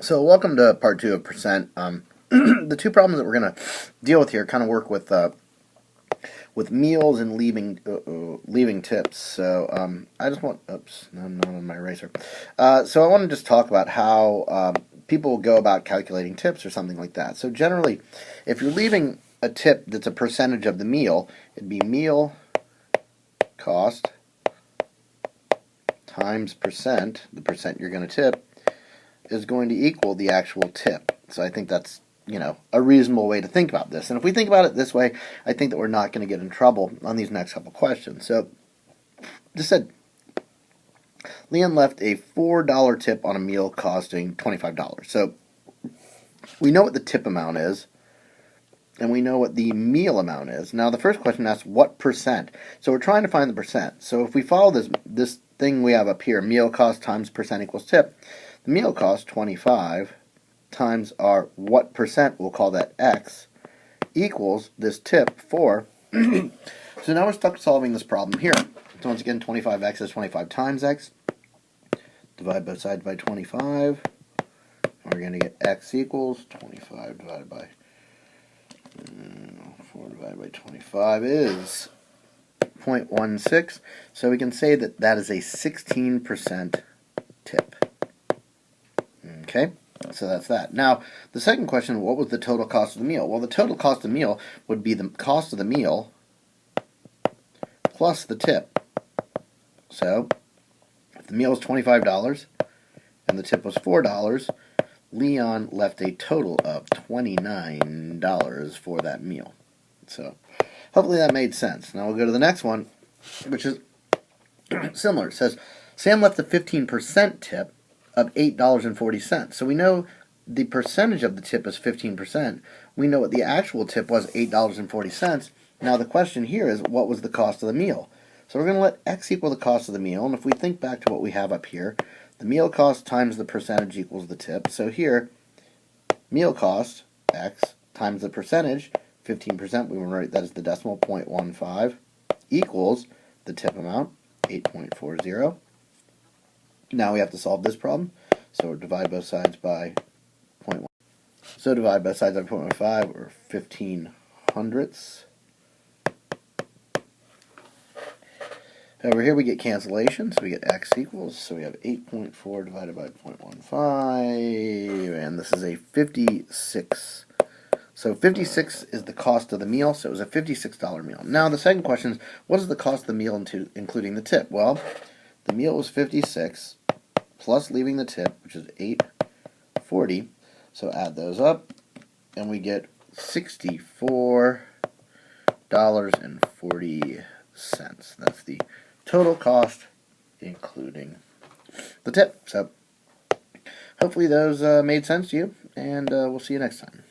So welcome to part 2 of percent. The two problems that we're going to deal with here kind of work with meals and leaving tips. So I just want, oops, no, I'm not on my eraser. So I want to just talk about how people go about calculating tips or something like that. So generally, if you're leaving a tip that's a percentage of the meal, it'd be meal cost times percent, the percent you're going to tip, is going to equal the actual tip. So I think that's, a reasonable way to think about this. And if we think about it this way, I think that we're not going to get in trouble on these next couple questions. So just said, Leon left a $4 tip on a meal costing $25. So we know what the tip amount is, and we know what the meal amount is. Now the first question asks what percent. So we're trying to find the percent. So if we follow this thing we have up here, meal cost times percent equals tip, the meal cost, 25, times our what percent, we'll call that x, equals this tip, 4. So now we're stuck solving this problem here. So once again, 25x is 25 times x. Divide both sides by 25. And we're going to get x equals 25 divided by 4 divided by 25 is 0.16. So we can say that that is a 16% tip. Okay, so that's that. Now, the second question, what was the total cost of the meal? Well, the total cost of the meal would be the cost of the meal plus the tip. So, if the meal was $25 and the tip was $4, Leon left a total of $29 for that meal. So, hopefully that made sense. Now we'll go to the next one, which is similar. It says, Sam left a 15% tip of $8.40. So we know the percentage of the tip is 15%. We know what the actual tip was, $8.40. Now the question here is, what was the cost of the meal? So we're going to let x equal the cost of the meal, and if we think back to what we have up here, the meal cost times the percentage equals the tip. So here, meal cost, x, times the percentage, 15%, we will write that as the decimal, 0.15, equals the tip amount, 8.40. Now we have to solve this problem, so divide both sides by 0.1. So divide both sides by 0.15, or 15 hundredths. Over here we get cancellation, so we get x equals, so we have 8.4 divided by 0.15, and this is a 56. So 56 is the cost of the meal, so it was a $56 meal. Now the second question is, what is the cost of the meal including the tip? Well, the meal was 56 plus leaving the tip, which is $8.40. So add those up, and we get $64.40. That's the total cost, including the tip. So hopefully those made sense to you, and we'll see you next time.